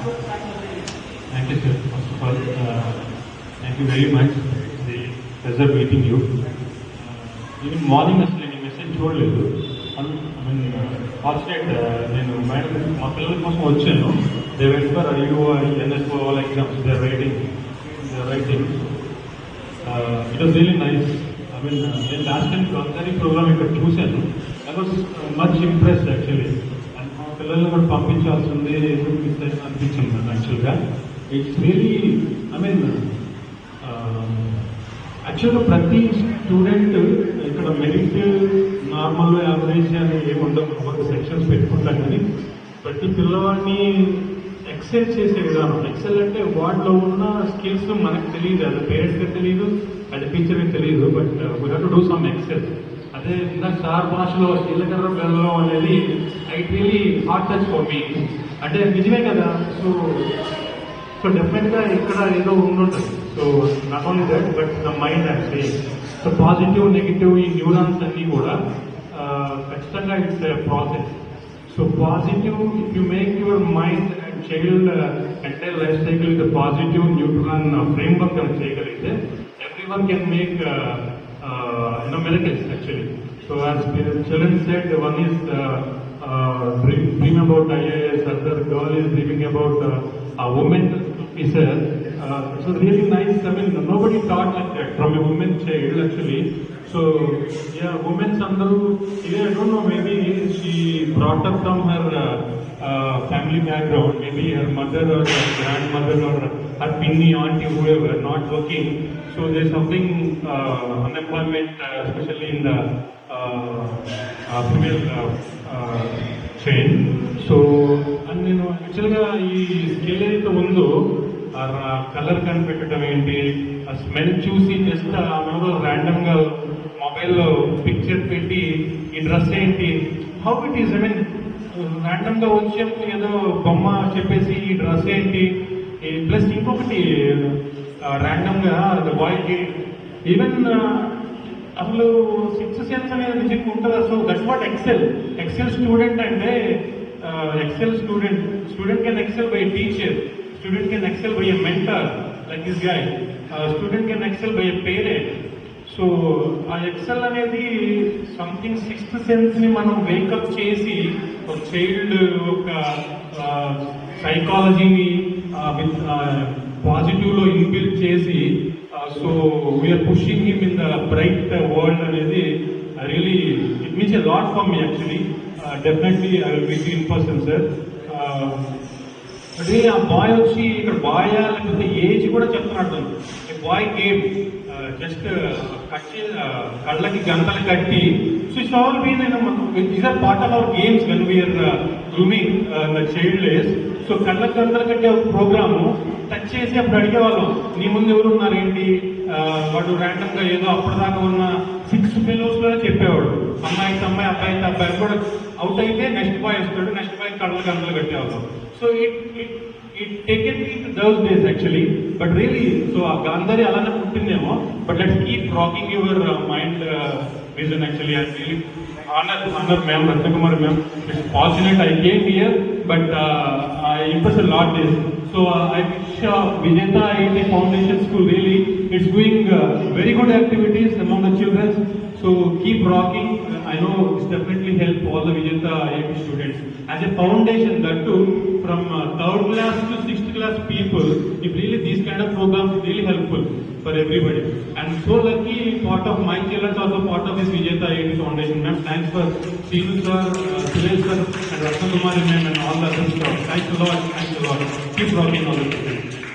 Thank you, sir. First of all, thank you very much. The pleasure meeting you. Even morning అసలు నేను message చూడలేదు. I mean fortunate నేను madam మా పిల్లల కోసం వచ్చాను. They went for IUO NSO all exams. They are writing. It was really nice. I mean, నేను last time Gandhari programme ఇక్కడ చూశాను. I was much impressed actually. And మా పిల్లల్ని కూడా పంపించాల్సి ఉంది అనిపించింది నాకు యాక్చువల్గా. ఇట్స్ రియలీ ఐ మీన్ యాక్చువల్గా ప్రతి స్టూడెంట్ ఇక్కడ మెరిట్ నార్మల్ యావరేజ్ అని ఏముండవు, ఒక సెక్షన్స్ పెట్టుకుంటాం. కానీ ప్రతి పిల్లవాడిని ఎక్సెల్ చేసే విధానం, ఎక్సెల్ అంటే వాటిలో ఉన్న స్కిల్స్ మనకు తెలియదు, అది పేరెంట్స్కి తెలియదు, అది టీచర్కి తెలియదు. But we have to do some excel. అదే ఇందాక సార్ భాషలో జీలకర్ర బెల్లం అనేది I really heart touch for me. అంటే నిజమే కదా. సో డెఫినెట్గా ఇక్కడ ఏదో ఉండుంటుంది. So not only that but the mind and saying. So positive negative ఈ న్యూరాన్స్ అన్నీ కూడా ఖచ్చితంగా it's process. So positive if you make your mind and child entire life cycle with positive neutron framework అని చేయగలిగితే every one can make miracles actually. So as children said, one is dream about IAS, other girl is dreaming about a woman officer. So really nice. I mean, nobody taught like that from a woman child actually. So yeah, women's andaru, I don't know, maybe she brought up from her family background, maybe her mother or her grandmother or her pinny, auntie, whoever, not working. So there's something unemployment, especially in the female chain. So and యాక్చువల్గా ఈ skill ఏదైతే ఉందో ఆ colour కనిపెట్టడం ఏంటి, ఆ smell చూసి just ఆమె ర్యాండమ్గా మొబైల్లో పిక్చర్ పెట్టి ఈ డ్రెస్ ఏంటి, how it is. I mean ర్యాండమ్గా వచ్చేప్పుడు ఏదో బొమ్మ చెప్పేసి ఈ డ్రెస్ ఏంటి. ప్లస్ ఇంకొకటి ర్యాండమ్గా బాయ్కి ఈవెన్ అసలు సిక్స్త్ సెన్స్ అనేది నిజంగా ఉంటుంది. So that's what excel student అంటే. Excel student can excel by teacher, student can excel by a mentor like this guy, student can excel by a parent. So ఆ excel అనేది something sixth sense ని మనం wake up చేసి ఒక child ఒక సైకాలజీని with positive లో ఇన్బిల్డ్ చేసి so we are pushing him in the bright world అనేది really it means a lot for me actually. Definitely I will meet in person sir. అదే ఆ బాయ్ వచ్చి ఇక్కడ బాయ్ లేకపోతే ఏజ్ కూడా చెప్తున్నాడు. బాయ్ గేమ్ జస్ట్ కట్టి కళ్ళకి గంటలు కట్టి. So it's all been these are part of our games when we're grooming the child age. So కళ్ళకి గంటలు కట్టే ఒక ప్రోగ్రాము టచ్ చేసి అప్పుడు అడిగేవాళ్ళం, నీ ముందు ఎవరు ఉన్నారు ఏంటి. వాడు ర్యాండమ్ గా ఏదో అప్పటిదాకా ఉన్న 6 ఫెలోస్ లోనే చెప్పేవాడు. అమ్మాయికి అమ్మాయి, అబ్బాయికి అబ్బాయి కూడా అవుట్ అయితే నెక్స్ట్ బాయ్ వస్తాడు, నెక్స్ట్ బాయ్ కళ్ళకి గంటలు కట్టేవాళ్ళం. So it taken me to those days actually. But really so ఆ గాంధారి అలానే పుట్టిందేమో. But let's keep rocking your mind vision actually. I really honor ma'am, Ratnakumari ma'am. It's fortunate I came here, but I impressed a lot this. So I wish Vijayata IIT Foundation School really it's doing very good activities among the children. So keep rocking. I know it's definitely help all the Vijayata IIT students. As a foundation, that too from 3rd class to 6th class people, if really these kind of programs is really helpful for everybody. And so lucky part of my children also part of this Vijayata IIT Foundation. Ma'am, thanks for Seenu sir, Suresh sir and Ratnakumari ma'am and all the other staff. Thanks a lot. Keep rocking all the students.